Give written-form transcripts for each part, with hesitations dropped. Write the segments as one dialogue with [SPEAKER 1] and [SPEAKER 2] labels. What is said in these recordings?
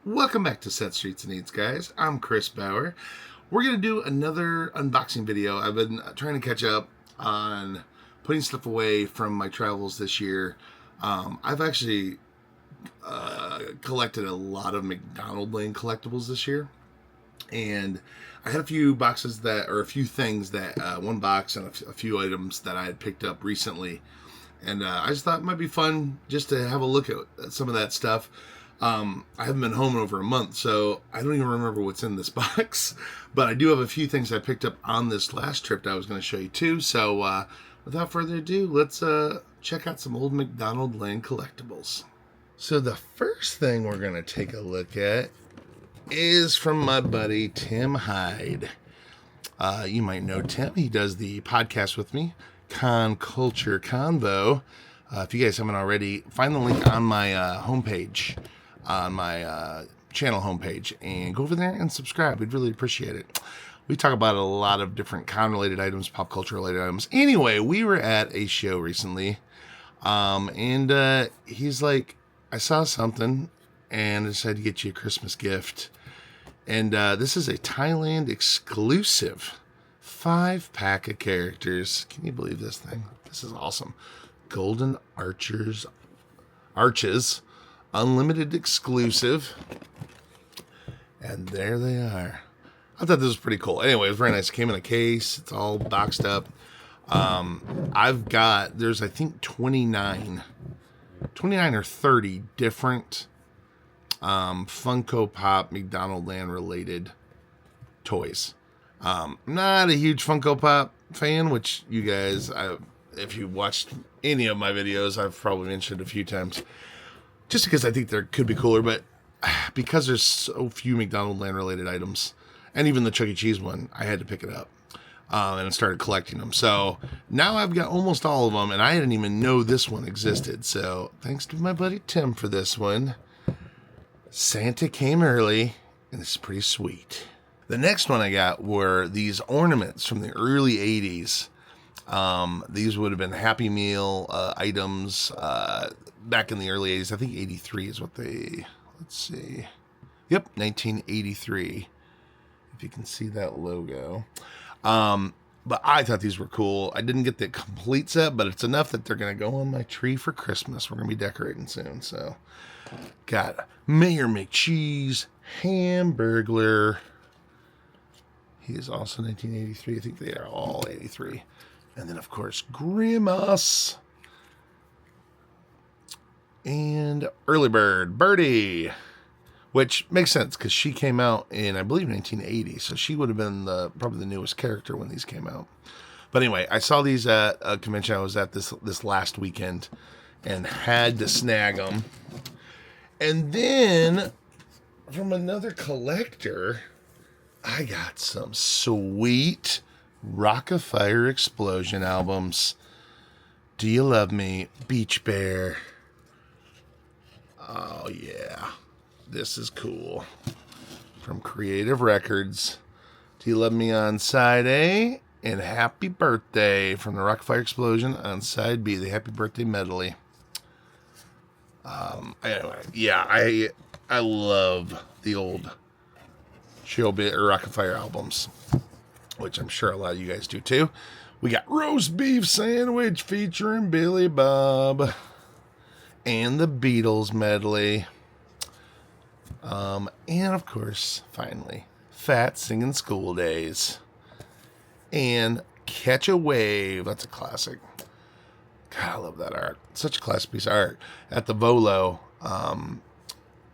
[SPEAKER 1] Welcome back to Set Streets and Eats, guys. I'm Chris Bauer. We're going to do another unboxing video. I've been trying to catch up on putting stuff away from my travels this year. I've actually collected a lot of McDonald Lane collectibles this year. And I had a few boxes that, or a few things that, one box and a few items that I had picked up recently. And I just thought it might be fun just to have a look at some of that stuff. I haven't been home in over a month, so I don't even remember what's in this box. But I do have a few things I picked up on this last trip that I was going to show you too. So without further ado, let's check out some old McDonald Lane collectibles. So the first thing we're going to take a look at is from my buddy Tim Hyde. You might know Tim. He does the podcast with me, Con Culture Convo. If you guys haven't already, find the link on my homepage, on my channel homepage, and go over there and subscribe. We'd really appreciate it. We talk about a lot of different con-related items, pop culture-related items. Anyway, we were at a show recently, and he's like, I saw something, and I decided to get you a Christmas gift. And this is a Thailand exclusive 5-pack of characters. Can you believe this thing? This is awesome. Golden Arches, unlimited exclusive. And there they are. I thought this was pretty cool. Anyway, it was very nice. It came in a case. It's all boxed up. There's I think 29 or 30 different Funko Pop McDonald Land related toys. I'm not a huge Funko Pop fan, which you guys, if you watched any of my videos, I've probably mentioned a few times, just because I think there could be cooler, but because there's so few McDonald Land related items, and even the Chuck E. Cheese one, I had to pick it up, and I started collecting them. So now I've got almost all of them, and I didn't even know this one existed. So thanks to my buddy Tim for this one. Santa came early, and it's pretty sweet. The next one I got were these ornaments from the early 80s. These would have been Happy Meal items back in the early 80s. I think 83 is what they, let's see. Yep, 1983. If you can see that logo. But I thought these were cool. I didn't get the complete set, but it's enough that they're going to go on my tree for Christmas. We're going to be decorating soon. So, got Mayor McCheese, Hamburglar. He is also 1983. I think they are all 83. And then, of course, Grimace. And Early Bird, Birdie. Which makes sense, because she came out in, I believe, 1980. So she would have been probably the newest character when these came out. But anyway, I saw these at a convention I was at this last weekend. And had to snag them. And then, from another collector, I got some sweet Rock-afire Explosion albums. Do You Love Me? Beach Bear. Oh, yeah. This is cool. From Creative Records. Do You Love Me on side A? And Happy Birthday from the Rock-afire Explosion on side B. The Happy Birthday medley. Anyway, yeah, I love the old Showbiz or Rock-afire albums, which I'm sure a lot of you guys do too. We got Roast Beef Sandwich featuring Billy Bob and the Beatles medley. And of course, finally, Fat Singing School Days and Catch a Wave. That's a classic. God, I love that art. Such a classic piece of art. At the Volo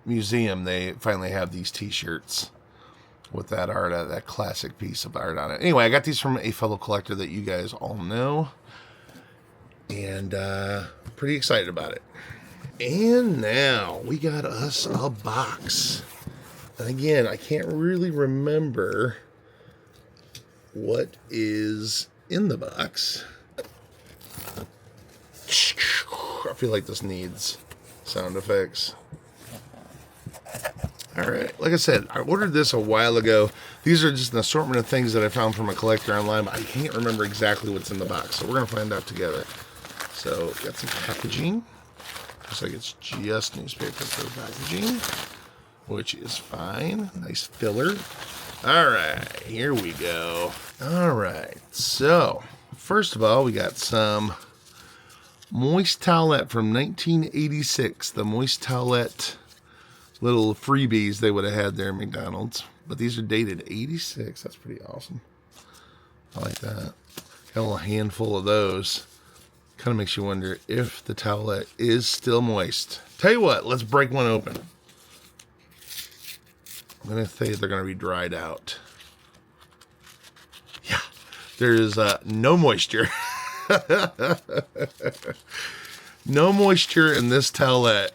[SPEAKER 1] Museum, they finally have these t-shirts with that art, that classic piece of art on it. Anyway, I got these from a fellow collector that you guys all know. And pretty excited about it. And now we got us a box. And again, I can't really remember what is in the box. I feel like this needs sound effects. Alright, like I said, I ordered this a while ago. These are just an assortment of things that I found from a collector online, but I can't remember exactly what's in the box. So we're going to find out together. So, got some packaging. Looks like it's just newspaper for packaging. which is fine. Nice filler. All right, here we go. All right, so first of all, we got some Moist Towelette from 1986. The Moist Towelette little freebies they would have had there at McDonald's. But these are dated 86. That's pretty awesome. I like that. Got a little handful of those. Kind of makes you wonder if the towelette is still moist. Tell you what, let's break one open. I'm going to say they're going to be dried out. Yeah, there's no moisture. No moisture in this towelette.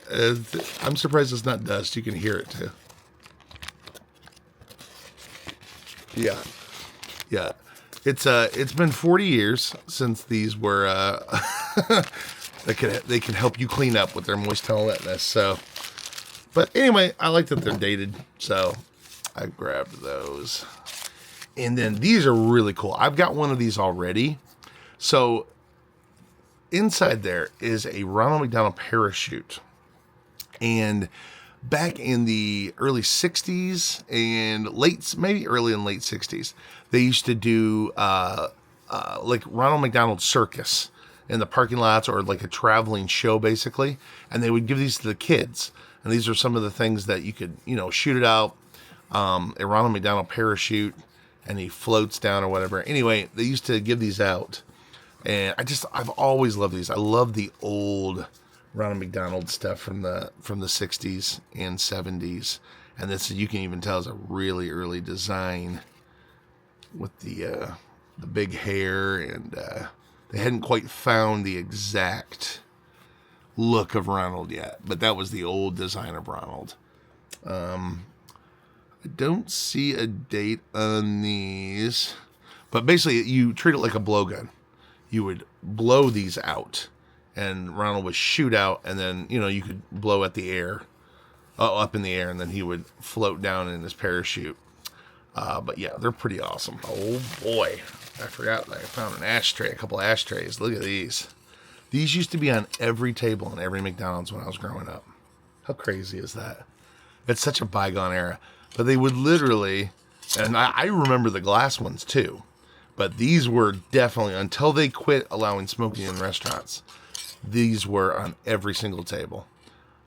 [SPEAKER 1] I'm surprised it's not dust. You can hear it too. Yeah. It's been 40 years since these were they can help you clean up with their moist towelette-ness. So, but anyway, I like that they're dated, so I grabbed those. And then these are really cool. I've got one of these already. So inside there is a Ronald McDonald parachute. And back in the early 60s and maybe early and late 60s, they used to do like Ronald McDonald Circus in the parking lots, or like a traveling show basically. And they would give these to the kids. And these are some of the things that you could, shoot it out. A Ronald McDonald parachute, and he floats down or whatever. Anyway, they used to give these out. And I've always loved these. I love the old Ronald McDonald stuff from the 60s and 70s. And this, you can even tell, is a really early design with the big hair, and they hadn't quite found the exact look of Ronald yet, but that was the old design of Ronald. I don't see a date on these, but basically you treat it like a blowgun. You would blow these out, and Ronald would shoot out, and then, you could blow at the air, up in the air, and then he would float down in his parachute. But yeah, they're pretty awesome. Oh boy, I forgot that I found an ashtray, a couple ashtrays. Look at these. These used to be on every table in every McDonald's when I was growing up. How crazy is that? It's such a bygone era. But they would literally, and I remember the glass ones too, but these were definitely, until they quit allowing smoking in restaurants, these were on every single table.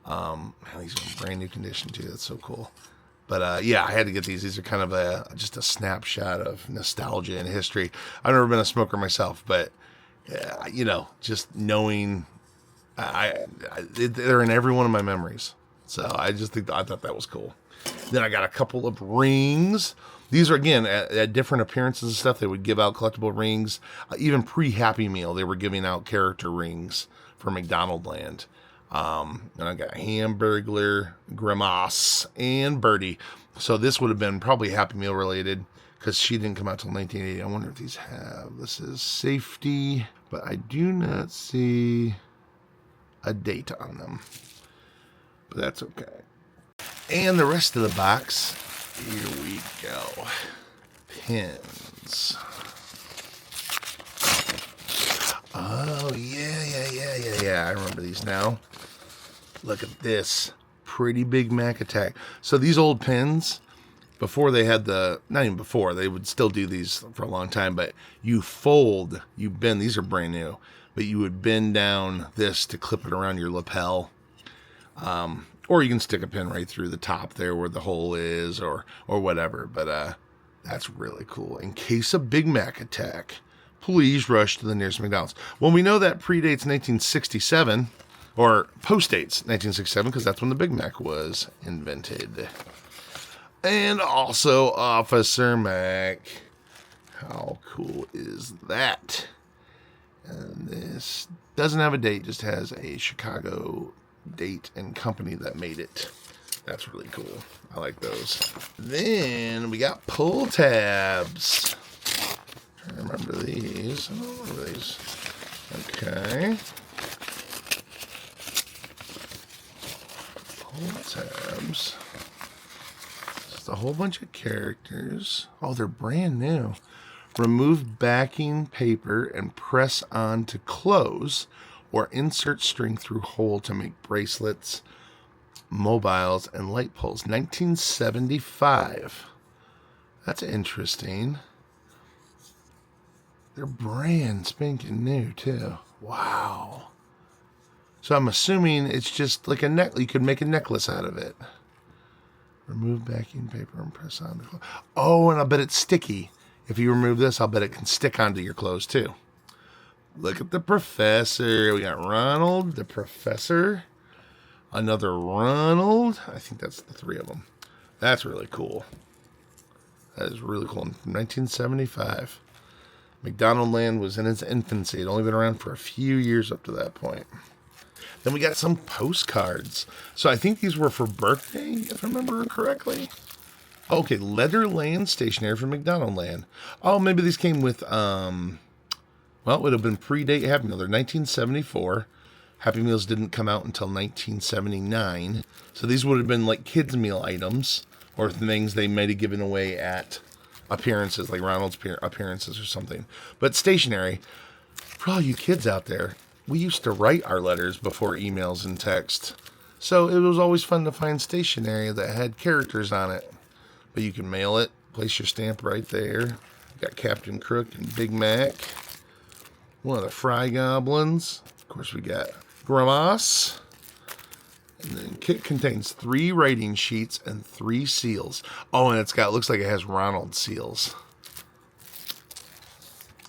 [SPEAKER 1] These are in brand new condition too. That's so cool. But yeah, I had to get these. These are kind of just a snapshot of nostalgia and history. I've never been a smoker myself, but just knowing, they're in every one of my memories. So I thought that was cool. Then I got a couple of rings. These are, again, at different appearances and stuff. They would give out collectible rings. Even pre-Happy Meal, they were giving out character rings for McDonald Land. And I got Hamburglar, Grimace, and Birdie. So this would have been probably Happy Meal related, because she didn't come out till 1980. I wonder if these have. This is safety, but I do not see a date on them. But that's okay. And the rest of the box, here we go. Pins. Oh, yeah. I remember these now. Look at this. Pretty big Mac Attack. So these old pins, before they had not even before, they would still do these for a long time, but you bend, these are brand new, but you would bend down this to clip it around your lapel. Or you can stick a pin right through the top there where the hole is, or whatever. But that's really cool. In case of Big Mac Attack, please rush to the nearest McDonald's. Well, we know that predates 1967, or postdates 1967, because that's when the Big Mac was invented. And also Officer Mac. How cool is that? And this doesn't have a date, just has a Chicago date and company that made it. That's really cool. I like those. Then we got pull tabs. I remember these. I don't remember these. Okay. Pull tabs. Just a whole bunch of characters. Oh, they're brand new. Remove backing paper and press on to close, or insert string through hole to make bracelets, mobiles, and light poles. 1975. That's interesting. They're brand spanking new, too. Wow. So I'm assuming it's just like a necklace. You could make a necklace out of it. Remove backing paper and press on the clothes. Oh, and I bet it's sticky. If you remove this, I'll bet it can stick onto your clothes, too. Look at the professor. We got Ronald, the professor. Another Ronald. I think that's the three of them. That's really cool. That is really cool. 1975. McDonald Land was in its infancy. It had only been around for a few years up to that point. Then we got some postcards. So I think these were for birthday, if I remember correctly. Okay, Leatherland Stationery from McDonald Land. Oh, maybe these came with, well, it would have been predate Happy Meal. They're 1974. Happy Meals didn't come out until 1979. So these would have been like kids' meal items or things they might have given away at appearances, like Ronald's appearances or something. But stationery, for all you kids out there, we used to write our letters before emails and text. So it was always fun to find stationery that had characters on it. But you can mail it, place your stamp right there. Got Captain Crook and Big Mac. One of the Fry Goblins. Of course, we got Grimace. And then kit contains 3 writing sheets and 3 seals. Oh, and looks like it has Ronald seals.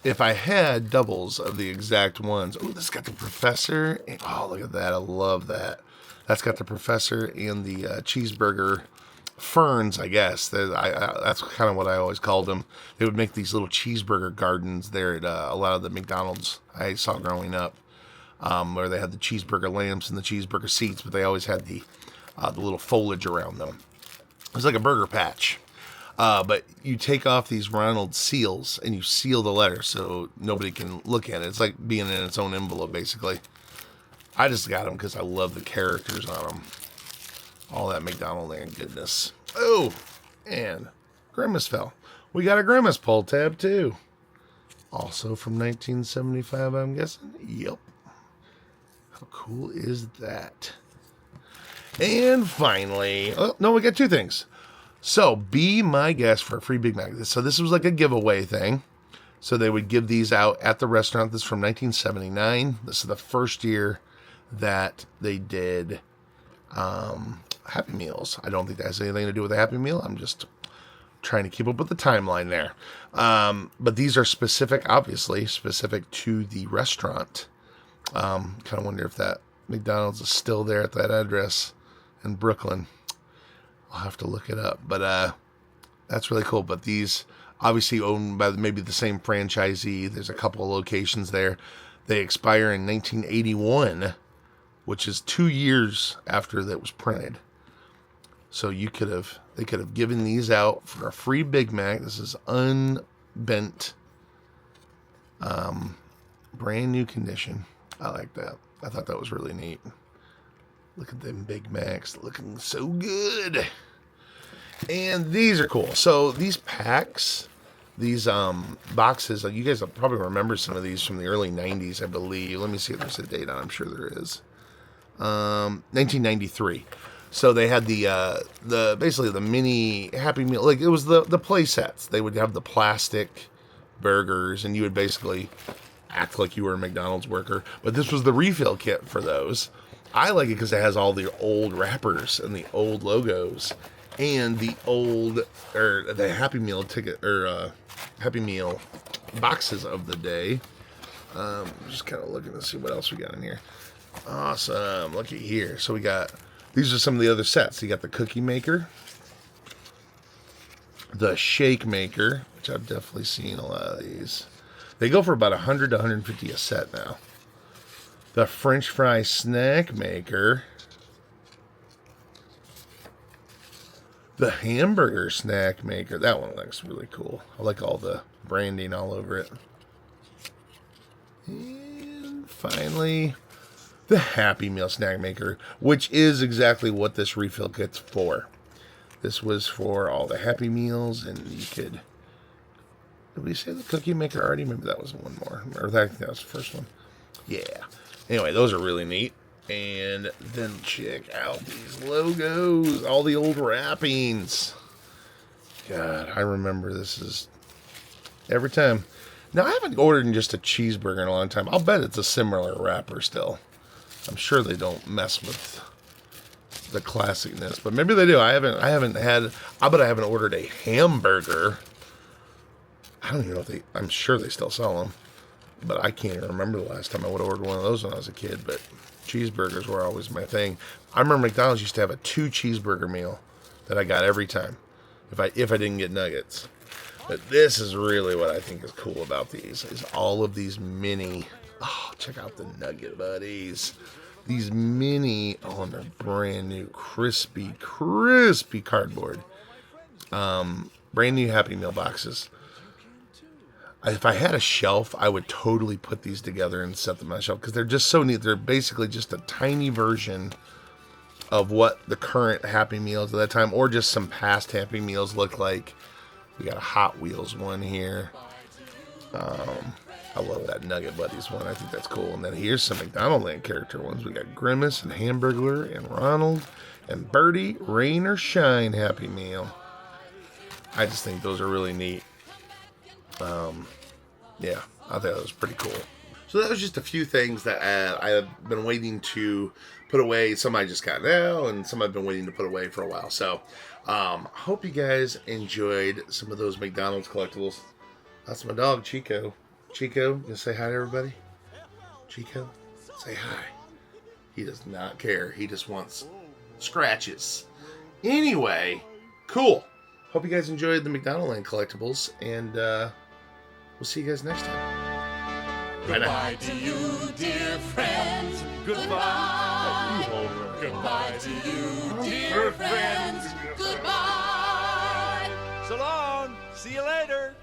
[SPEAKER 1] If I had doubles of the exact ones. Oh, this got the professor. Oh, look at that. I love that. That's got the professor and the cheeseburger ferns, I guess. That's kind of what I always called them. They would make these little cheeseburger gardens there at a lot of the McDonald's I saw growing up, where they had the cheeseburger lamps and the cheeseburger seats, but they always had the little foliage around them. It was like a burger patch. But you take off these Ronald seals and you seal the letter so nobody can look at it. It's like being in its own envelope, basically. I just got them because I love the characters on them. All that McDonald Land goodness. Oh, and Grimace fell. We got a Grimace pull tab, too. Also from 1975, I'm guessing. Yep. How cool is that? And finally, oh, no, we got 2 things. So, be my guest for a free Big Mac. So, this was like a giveaway thing. So, they would give these out at the restaurant. This is from 1979. This is the first year that they did Happy Meals. I don't think that has anything to do with a Happy Meal. I'm just trying to keep up with the timeline there. But these are obviously specific to the restaurant. Kind of wonder if that McDonald's is still there at that address in Brooklyn. I'll have to look it up, but that's really cool. But these obviously owned by maybe the same franchisee. There's a couple of locations there. They expire in 1981, which is 2 years after that was printed. So they could have given these out for a free Big Mac. This is unbent, brand new condition. I like that. I thought that was really neat. Look at them Big Macs looking so good. And these are cool. So these packs, these boxes, you guys will probably remember some of these from the early 90s, I believe. Let me see if there's a date on it. I'm sure there is. 1993. So they had the basically the mini Happy Meal. Like it was the play sets. They would have the plastic burgers, and you would basically act like you were a McDonald's worker. But this was the refill kit for those. I like it because it has all the old wrappers and the old logos and the Happy Meal ticket or Happy Meal boxes of the day. Just kind of looking to see what else we got in here. Awesome. Looky here. So these are some of the other sets. You got the cookie maker, the shake maker, which I've definitely seen a lot of these. They go for about 100 to 150 a set now. The French fry snack maker. The hamburger snack maker. That one looks really cool. I like all the branding all over it. And finally, the Happy Meal snack maker, which is exactly what this refill kit's for. This was for all the Happy Meals, and you could... Did we say the cookie maker already? Maybe that was one more. Or that was the first one. Yeah. Anyway, those are really neat. And then check out these logos, all the old wrappings. God, I remember this is every time. Now, I haven't ordered just a cheeseburger in a long time. I'll bet it's a similar wrapper still. I'm sure they don't mess with the classicness, but maybe they do. I haven't had, I bet I haven't ordered a hamburger. I don't even know if they, I'm sure they still sell them, but I can't even remember the last time I would have ordered one of those when I was a kid, but cheeseburgers were always my thing. I remember McDonald's used to have a 2 cheeseburger meal that I got every time if I didn't get nuggets. But this is really what I think is cool about these, is all of these mini, oh, check out the nugget buddies. These mini, oh, and they're brand new, crispy cardboard. Brand new Happy Meal boxes. If I had a shelf, I would totally put these together and set them on a shelf because they're just so neat. They're basically just a tiny version of what the current Happy Meals at that time, or just some past Happy Meals look like. We got a Hot Wheels one here. I love that Nugget Buddies one. I think that's cool. And then here's some McDonald Land character ones. We got Grimace and Hamburglar and Ronald and Birdie, Rain or Shine Happy Meal. I just think those are really neat. Yeah, I thought that was pretty cool. So that was just a few things that I have been waiting to put away. Some I just got now, and some I've been waiting to put away for a while. So, hope you guys enjoyed some of those McDonald's collectibles. That's my dog, Chico. Chico, you say hi to everybody? Chico, say hi. He does not care. He just wants scratches. Anyway, cool. Hope you guys enjoyed the McDonald Land collectibles, and we'll see you guys next time.
[SPEAKER 2] Goodbye to you, dear friends. Goodbye. Goodbye to you, dear friends. Goodbye.
[SPEAKER 3] So long. See you later.